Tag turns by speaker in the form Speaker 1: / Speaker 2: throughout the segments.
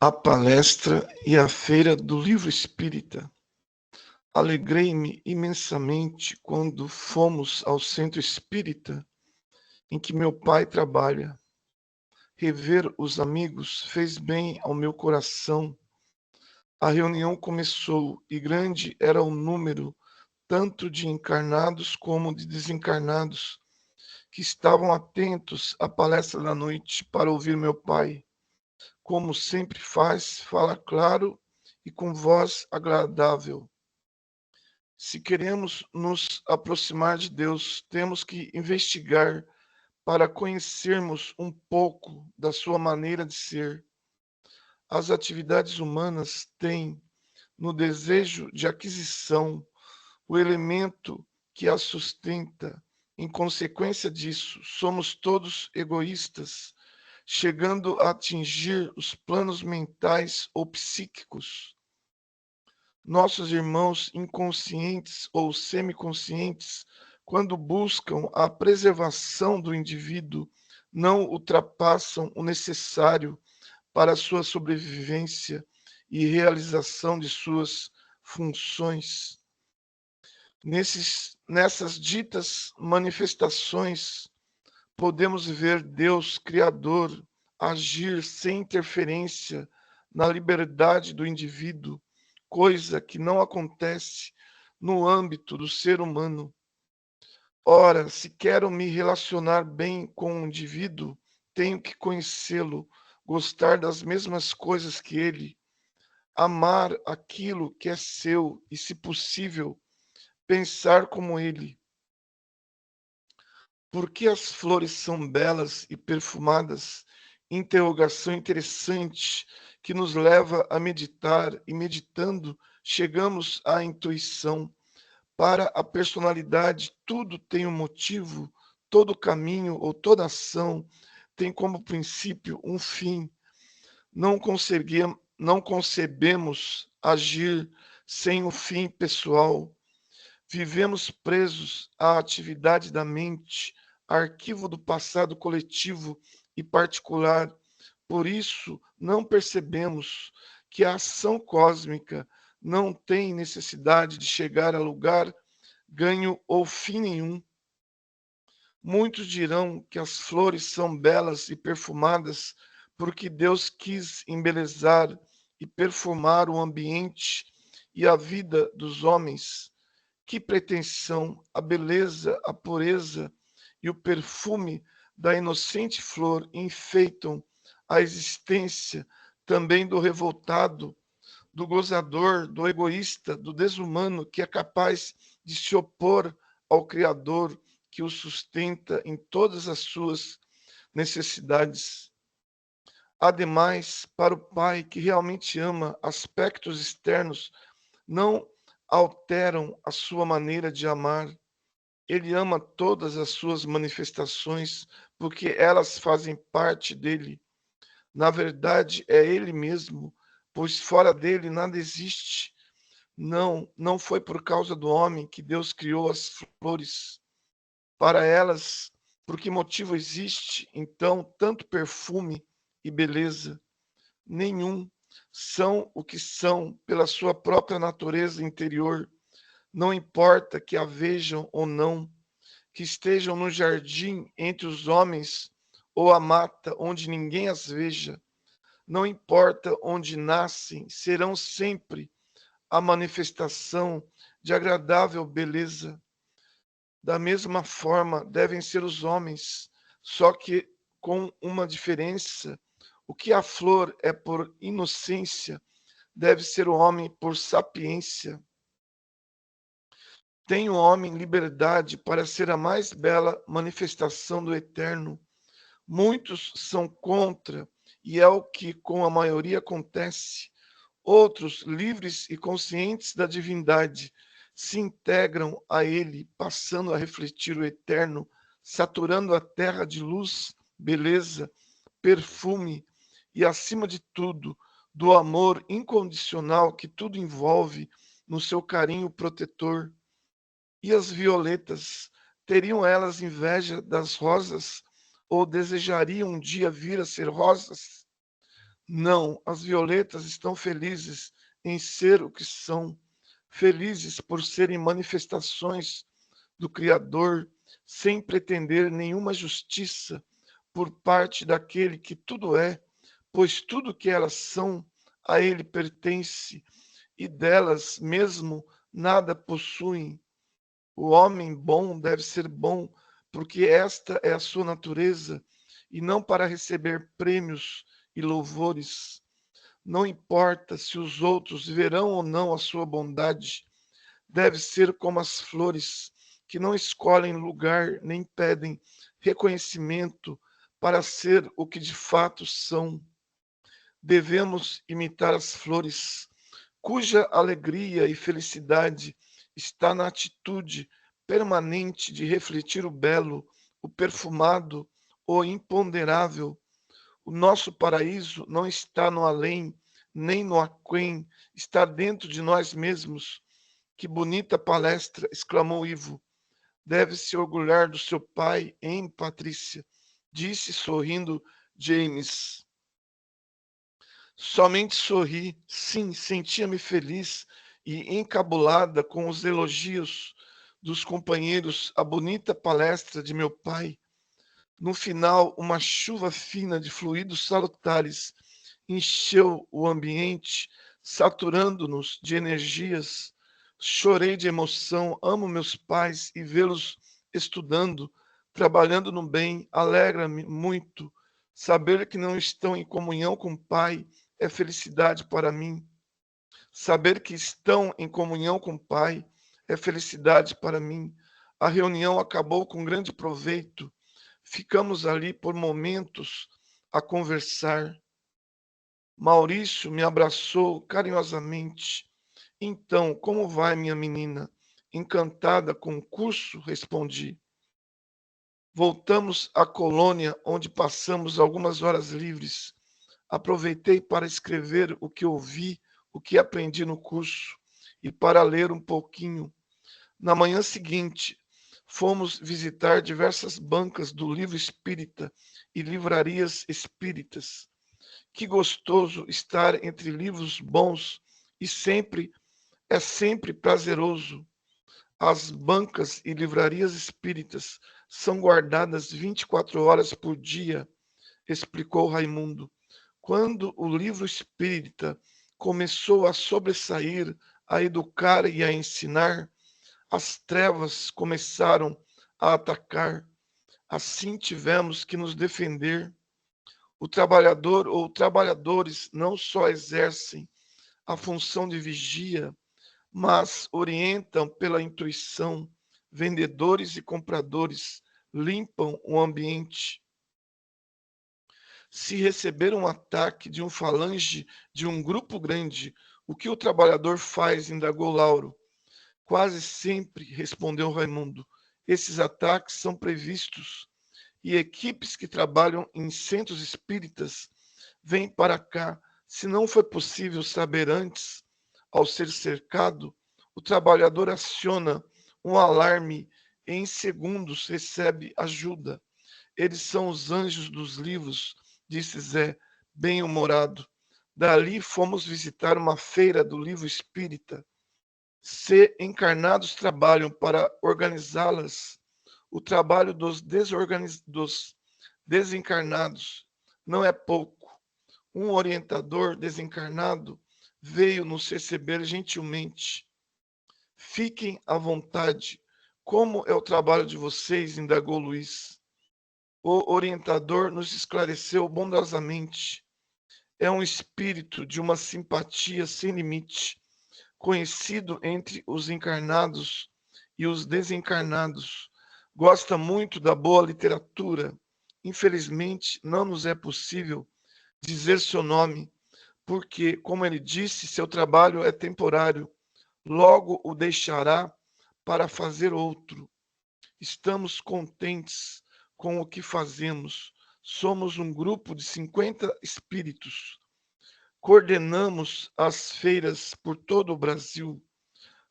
Speaker 1: A palestra e a feira do livro espírita. Alegrei-me imensamente quando fomos ao centro espírita em que meu pai trabalha. Rever os amigos fez bem ao meu coração. A reunião começou e grande era o número, tanto de encarnados como de desencarnados, que estavam atentos à palestra da noite para ouvir meu pai. Como sempre faz, fala claro e com voz agradável. Se queremos nos aproximar de Deus, temos que investigar para conhecermos um pouco da sua maneira de ser. As atividades humanas têm, no desejo de aquisição, o elemento que as sustenta. Em consequência disso, somos todos egoístas, chegando a atingir os planos mentais ou psíquicos. Nossos irmãos inconscientes ou semiconscientes, quando buscam a preservação do indivíduo, não ultrapassam o necessário para a sua sobrevivência e realização de suas funções. Nessas ditas manifestações, podemos ver Deus Criador agir sem interferência na liberdade do indivíduo, coisa que não acontece no âmbito do ser humano. Ora, se quero me relacionar bem com o indivíduo, tenho que conhecê-lo, gostar das mesmas coisas que ele, amar aquilo que é seu e, se possível, pensar como ele. Por que as flores são belas e perfumadas? Interrogação interessante que nos leva a meditar e, meditando, chegamos à intuição. Para a personalidade, tudo tem um motivo, todo caminho ou toda ação tem como princípio um fim. Não concebemos agir sem o fim pessoal. Vivemos presos à atividade da mente, arquivo do passado coletivo e particular. Por isso, não percebemos que a ação cósmica não tem necessidade de chegar a lugar, ganho ou fim nenhum. Muitos dirão que as flores são belas e perfumadas porque Deus quis embelezar e perfumar o ambiente e a vida dos homens. Que pretensão, a beleza, a pureza e o perfume da inocente flor enfeitam a existência também do revoltado, do gozador, do egoísta, do desumano que é capaz de se opor ao Criador que o sustenta em todas as suas necessidades. Ademais, para o Pai que realmente ama, aspectos externos não alteram a sua maneira de amar. Ele ama todas as suas manifestações porque elas fazem parte dele. Na verdade, é ele mesmo, pois fora dele nada existe. Não foi por causa do homem que Deus criou as flores. Para elas, por que motivo existe, então, tanto perfume e beleza? Nenhum. São o que são pela sua própria natureza interior. Não importa que a vejam ou não, que estejam no jardim entre os homens ou a mata onde ninguém as veja. Não importa onde nascem, serão sempre a manifestação de agradável beleza. Da mesma forma devem ser os homens, só que com uma diferença. O que a flor é por inocência, deve ser o homem por sapiência. Tem o homem liberdade para ser a mais bela manifestação do eterno. Muitos são contra, e é o que com a maioria acontece. Outros, livres e conscientes da divindade, se integram a ele, passando a refletir o eterno, saturando a terra de luz, beleza, perfume e, acima de tudo, do amor incondicional que tudo envolve no seu carinho protetor. E as violetas, teriam elas inveja das rosas ou desejariam um dia vir a ser rosas? Não, as violetas estão felizes em ser o que são, felizes por serem manifestações do Criador, sem pretender nenhuma justiça por parte daquele que tudo é, pois tudo que elas são a ele pertence e delas mesmo nada possuem. O homem bom deve ser bom, porque esta é a sua natureza, e não para receber prêmios e louvores. Não importa se os outros verão ou não a sua bondade, deve ser como as flores, que não escolhem lugar nem pedem reconhecimento para ser o que de fato são. Devemos imitar as flores, cuja alegria e felicidade está na atitude permanente de refletir o belo, o perfumado, o imponderável. O nosso paraíso não está no além, nem no aquém, está dentro de nós mesmos. Que bonita palestra! Exclamou Ivo. Deve se orgulhar do seu pai, hein, Patrícia? Disse sorrindo James. Somente sorri. Sim, sentia-me feliz e encabulada com os elogios dos companheiros à bonita palestra de meu pai. No final, uma chuva fina de fluidos salutares encheu o ambiente, saturando-nos de energias. Chorei de emoção, amo meus pais e vê-los estudando, trabalhando no bem, alegra-me muito. Saber que não estão em comunhão com o Pai é felicidade para mim. Saber que estão em comunhão com o Pai é felicidade para mim. A reunião acabou com grande proveito. Ficamos ali por momentos a conversar. Maurício me abraçou carinhosamente. Então, como vai, minha menina? Encantada com o curso, respondi. Voltamos à colônia, onde passamos algumas horas livres. Aproveitei para escrever o que ouvi, o que aprendi no curso, e para ler um pouquinho. Na manhã seguinte, fomos visitar diversas bancas do livro espírita e livrarias espíritas. Que gostoso estar entre livros bons e sempre prazeroso. As bancas e livrarias espíritas são guardadas 24 horas por dia, explicou Raimundo. Quando o livro espírita começou a sobressair, a educar e a ensinar, as trevas começaram a atacar. Assim tivemos que nos defender. O trabalhador ou trabalhadores não só exercem a função de vigia, mas orientam pela intuição. Vendedores e compradores limpam o ambiente. Se receber um ataque de um falange de um grupo grande, o que o trabalhador faz? Indagou Lauro. Quase sempre, respondeu Raimundo. Esses ataques são previstos e equipes que trabalham em centros espíritas vêm para cá. Se não foi possível saber antes, ao ser cercado, o trabalhador aciona um alarme e em segundos recebe ajuda. Eles são os anjos dos livros, disse Zé, bem-humorado. Dali fomos visitar uma feira do livro espírita. Se encarnados trabalham para organizá-las, o trabalho dos desencarnados não é pouco. Um orientador desencarnado veio nos receber gentilmente. Fiquem à vontade. Como é o trabalho de vocês? Indagou Luiz. O orientador nos esclareceu bondosamente. É um espírito de uma simpatia sem limite, conhecido entre os encarnados e os desencarnados. Gosta muito da boa literatura. Infelizmente, não nos é possível dizer seu nome, porque, como ele disse, seu trabalho é temporário. Logo o deixará para fazer outro. Estamos contentes com o que fazemos. Somos um grupo de 50 espíritos. Coordenamos as feiras por todo o Brasil.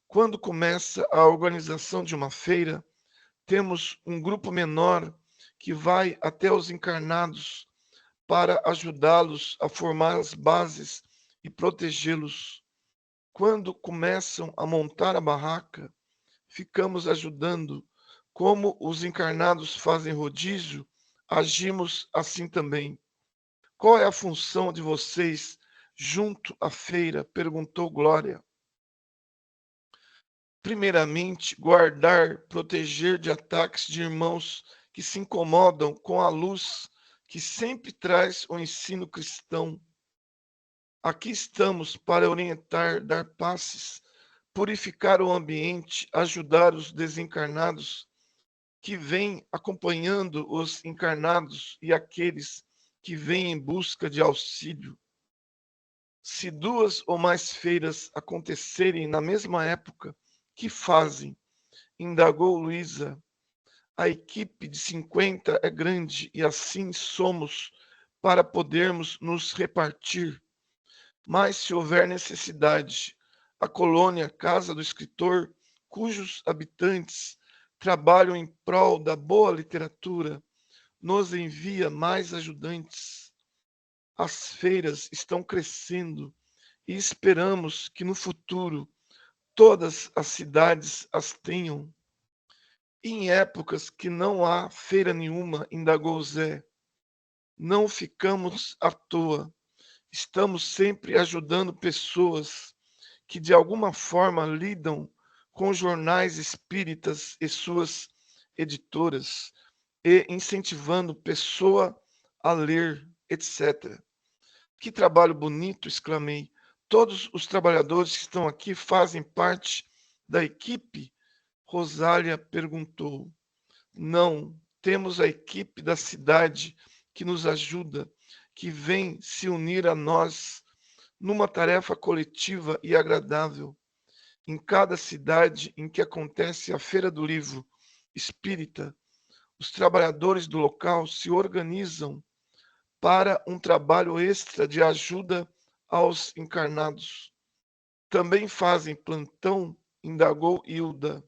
Speaker 1: Quando começa a organização de uma feira, temos um grupo menor que vai até os encarnados para ajudá-los a formar as bases e protegê-los. Quando começam a montar a barraca, ficamos ajudando. Como os encarnados fazem rodízio, agimos assim também. Qual é a função de vocês junto à feira? Perguntou Glória. Primeiramente, guardar, proteger de ataques de irmãos que se incomodam com a luz que sempre traz o ensino cristão. Aqui estamos para orientar, dar passes, purificar o ambiente, ajudar os desencarnados que vêm acompanhando os encarnados e aqueles que vêm em busca de auxílio. Se duas ou mais feiras acontecerem na mesma época, que fazem? Indagou Luísa. A equipe de 50 é grande e assim somos para podermos nos repartir. Mas se houver necessidade, a colônia Casa do Escritor, cujos habitantes trabalham em prol da boa literatura, nos envia mais ajudantes. As feiras estão crescendo e esperamos que no futuro todas as cidades as tenham. Em épocas que não há feira nenhuma, indagou Zé, não ficamos à toa. Estamos sempre ajudando pessoas que de alguma forma lidam com jornais espíritas e suas editoras e incentivando pessoa a ler, etc. Que trabalho bonito, exclamei. Todos os trabalhadores que estão aqui fazem parte da equipe? Rosália perguntou. Não, temos a equipe da cidade que nos ajuda, que vem se unir a nós numa tarefa coletiva e agradável. Em cada cidade em que acontece a Feira do Livro Espírita, os trabalhadores do local se organizam para um trabalho extra de ajuda aos encarnados. Também fazem plantão, indagou Hilda.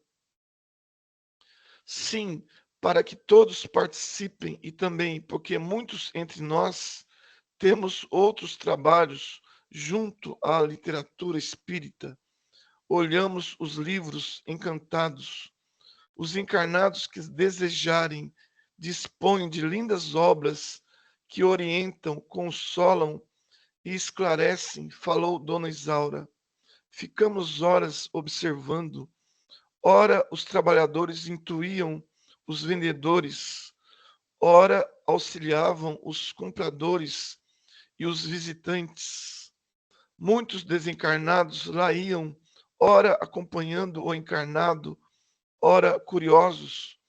Speaker 1: Sim, para que todos participem e também porque muitos entre nós temos outros trabalhos junto à literatura espírita. Olhamos os livros encantados. Os encarnados que desejarem dispõem de lindas obras que orientam, consolam e esclarecem, falou Dona Isaura. Ficamos horas observando. Ora, os trabalhadores intuíam os vendedores, ora, auxiliavam os compradores e os visitantes. Muitos desencarnados lá iam, ora acompanhando o encarnado, ora curiosos.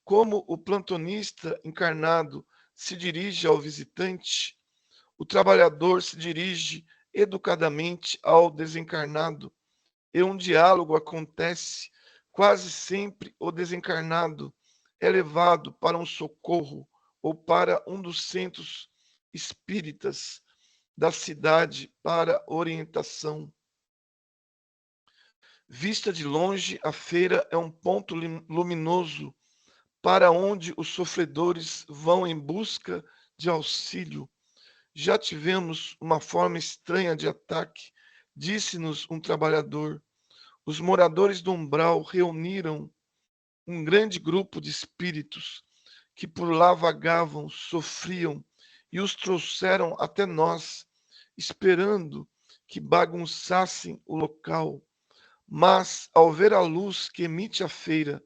Speaker 1: Como o plantonista encarnado se dirige ao visitante, o trabalhador se dirige educadamente ao desencarnado, e um diálogo acontece. Quase sempre o desencarnado é levado para um socorro ou para um dos centros espíritas da cidade para orientação. Vista de longe, a feira é um ponto luminoso para onde os sofredores vão em busca de auxílio. Já tivemos uma forma estranha de ataque, disse-nos um trabalhador. Os moradores do umbral reuniram um grande grupo de espíritos que por lá vagavam, sofriam e os trouxeram até nós, esperando que bagunçassem o local. Mas, ao ver a luz que emite a feira,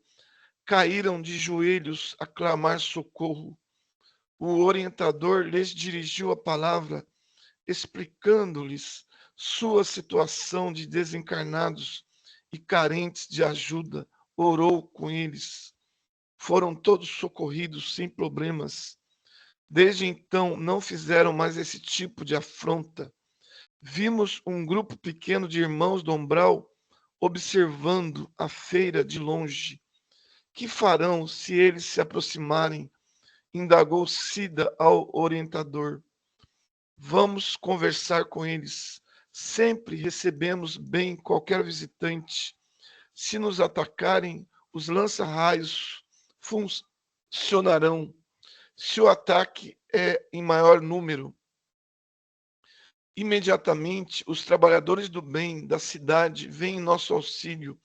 Speaker 1: caíram de joelhos a clamar socorro. O orientador lhes dirigiu a palavra, explicando-lhes sua situação de desencarnados e carentes de ajuda, orou com eles. Foram todos socorridos sem problemas. Desde então, não fizeram mais esse tipo de afronta. Vimos um grupo pequeno de irmãos do umbral observando a feira de longe. Que farão se eles se aproximarem? Indagou Cida ao orientador. Vamos conversar com eles. Sempre recebemos bem qualquer visitante. Se nos atacarem, os lança-raios funcionarão. Se o ataque é em maior número. Imediatamente, os trabalhadores do bem da cidade vêm em nosso auxílio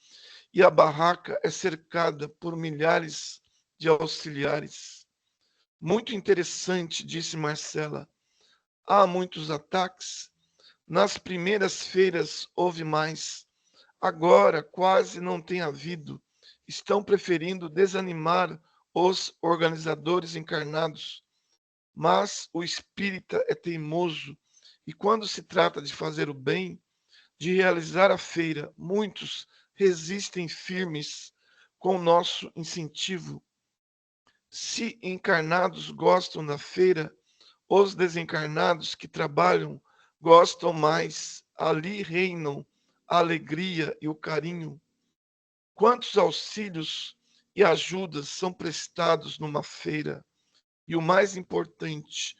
Speaker 1: e a barraca é cercada por milhares de auxiliares. Muito interessante, disse Marcela. Há muitos ataques. Nas primeiras feiras houve mais. Agora quase não tem havido. Estão preferindo desanimar os organizadores encarnados. Mas o espírita é teimoso e quando se trata de fazer o bem, de realizar a feira, muitos resistem firmes com o nosso incentivo. Se encarnados gostam da feira, os desencarnados que trabalham gostam mais. Ali reinam a alegria e o carinho. Quantos auxílios e ajudas são prestados numa feira? E o mais importante,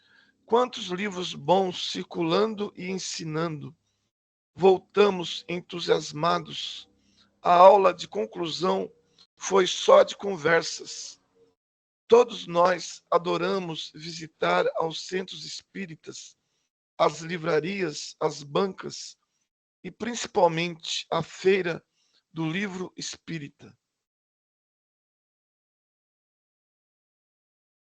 Speaker 1: quantos livros bons circulando e ensinando. Voltamos entusiasmados. A aula de conclusão foi só de conversas. Todos nós adoramos visitar aos centros espíritas, as livrarias, as bancas e principalmente a feira do livro espírita.